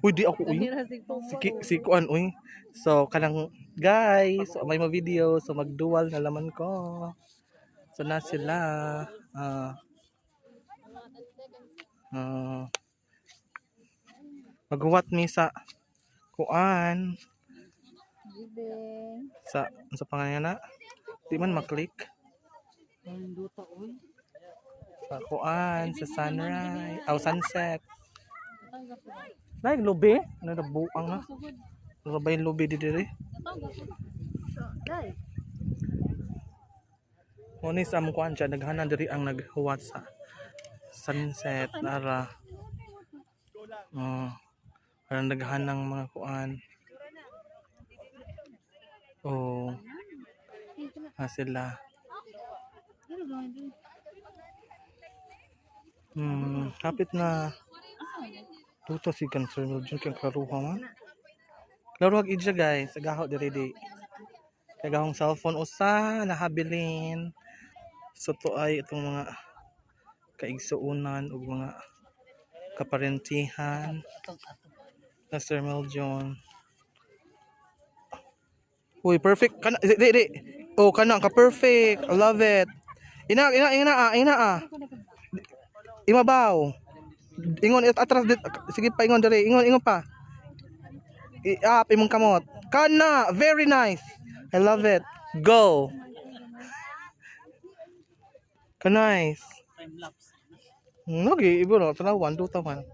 Uy, di ako uy. Si Kuan uy. So kanang guys, so, may mo video so magdual na laman ko. So na sila. Ah maghuwat mi sa Kuan sa pangalan na. Di man maklik. Sa Kuan sa sunrise, sunset. Naig lubi, nadabuang na. Rabay lubi di diri. Moni sa among Kuan siya naghanan diri ang naghuwat sa sunset nara. Parang naghanang mga Kuan. Sila. Kapit na. Tuto si Cancer Meljon kang karuha man. Klaro ag idya guys, agaho diri di. Kagahong cellphone usa nahabilin. So to ay itong mga kaigsuunan ug mga kaparentihan. Cancer Meljon. Uy, perfect. Kana di. Oh, kana ka perfect. I love it. Ina. Imabaw. Ingon atras dit. Sige pa ingon diri. Ingon pa. I-up imong kamot. Kana, very nice. I love it. Go. Nice. Time lapse. Okay, ibo no. Tanaw 1 2 taman.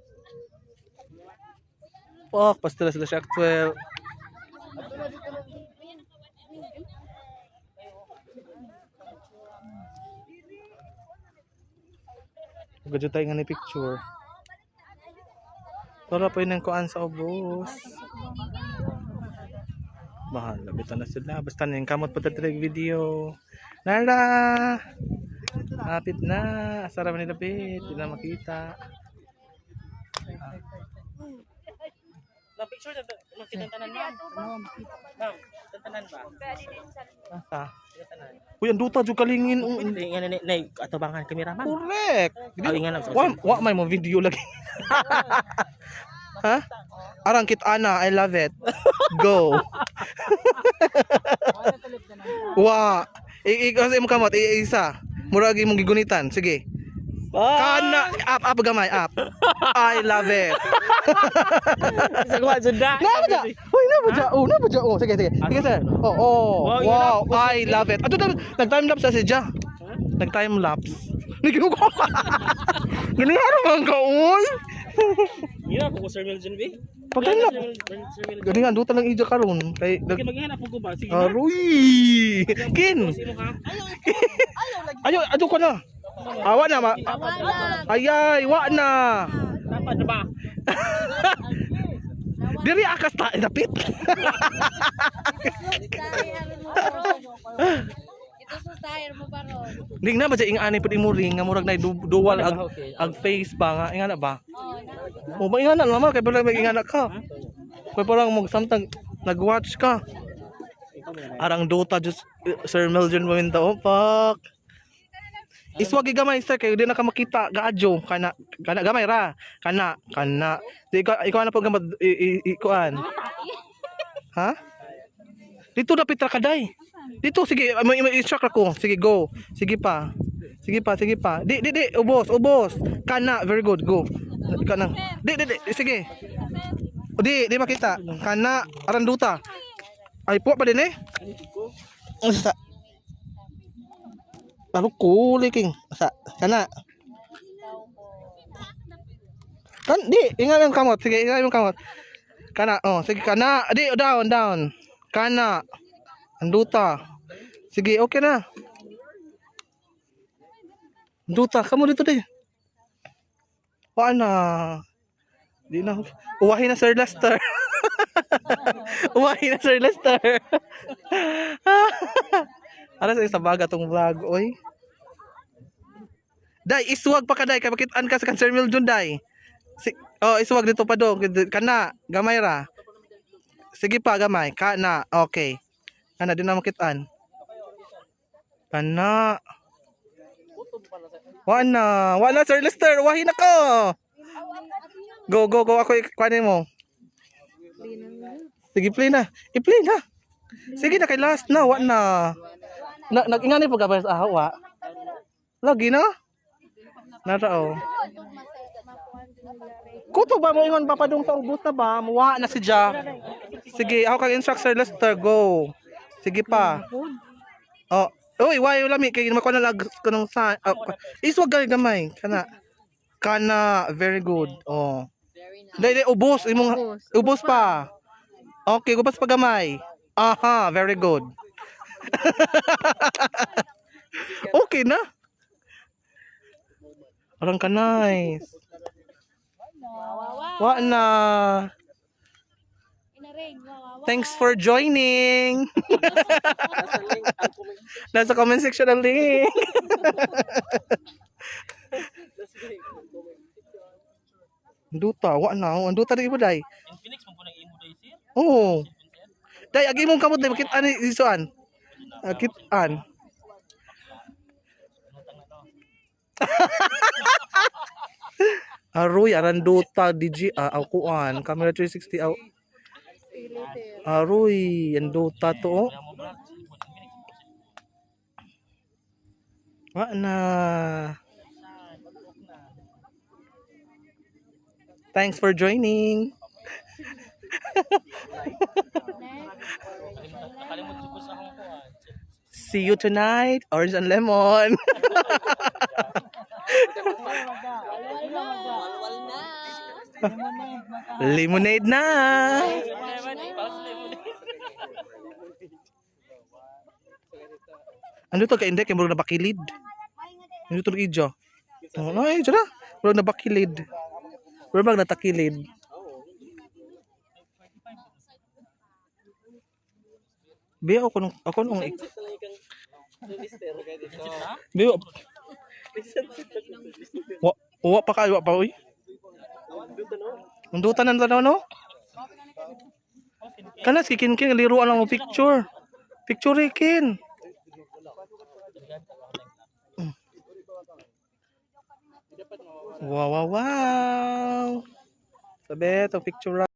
Pastila sila siya 12. Gadyo tayo nga ni picture. Para pa yun ang Kuan sa ubos. Bahala, bita na sila. Basta na yung kamot po tayo video. Nara! Kapit na. Asara man nila bit. Hindi na makita. Picture na tantanan ba? Ma'am, tantanan ba? Asa? Uy, ang duta jud kalingin. Ingan na atubangan kameraman. Correct. Ingan Wa may mo video lagi. Ha? Arang kit ana, I love it. Go. Wa. Kasi mo kamot isa. Murag imong gigunitan. Sige. Kana up gamay up. I love it. Sagwa sudah. Nabaja. Hoy nabaja. Oh, sige. Sige sir. Wow, I love it. Ato nag-time lapse sa siya. Nag-time lapse. Nigigo ko. Ganiharo man ka oy. Gira ko Sir Meljon B. Pagtan lap. Gani nga duta lang ija karon kay maghanap ko ba? Sige. Aruy. Kin. Ayo ko na. Awa na ma. Ayay, wa na. Dapat na ba? Diri akas ta dapit. Ito sa tire mo ba ron? Ning na ba ing ani pud imo ring nga murag nay dual ag face pa nga ingana ba? Oh, ba ingana naman kay pala may ingana ka. Kay parang mo samtang nag-watch ka. Arang Dota just Sir Meljon mo minta fuck. Iswag gamay sir kay di na ka makita gaadyo kana gamay ra kana ikaw na po gamad ikuan ha dito dapat ra kaday dito sige i-instruct ako sige go sige pa di ubos kana very good go kana di sige di makita kana aranduta ay po pa din sa Baru kuli king sa kana kan di ingat yung kamot sige ingat yung kamot kana sige kana di down kana anduta sige okay na anduta kamu dito deh paana di na uwahin na Sir Lester uwahin na Sir Lester Ara sa baga tong vlog oy. Dai iswag pa ka dai kay makitaan ka sa Cancer Meljon dai. Iswag dito pa do kana gamay ra. Sige pa gamay kana okay. Kana din na makitaan. Kana. Wala Sir Lester wahi na ko. Go, go, go. Ako ikuhanin mo. Sige, play na. I-play na. Sige na, kay last na. Wa na. Nag-ingani po ka ba sa ahawa? Lagi na? Narao. Kuto ba mo ingon papadung sa ubos na ba? Muwa na si Ja. Sige, ako kag instructor Lester, go. Sige pa. Oh, oy, why lami kay makuha na lag kanang sa iswag gamay kana. Kana, very good. Oh. Dai ubos imong ubos pa. Okay, ubos pa gamay. Aha, very good. Okay na. Parang ka nice. Wa na. Inaring, wawawa. Thanks for joining. Nasa comment section ang link. Anduta, wa na. Anduta na ibo day. In Phoenix mo po nang imo day sir. Oo. Day, agi mong kamot day makit-an ni isuan. Kit-an. Aroy, aranduta, DJ, kuan, camera 360, aroy, anduta to, oh. Wa na. Thanks for joining. See you tonight, orange and lemon. Lemonade na. Ano to ka indek murag nabakilid. Ano to idyo? Oh, ay, jara. Murag nabakilid. Murag natakilid. Biya ako nung Biya. Wa pa kayo pa oy. Undutan nan tanaw no? Kana si Kin liruan lang mo picture. Picture Kin. Wow, wow, wow. Sabi, ito picture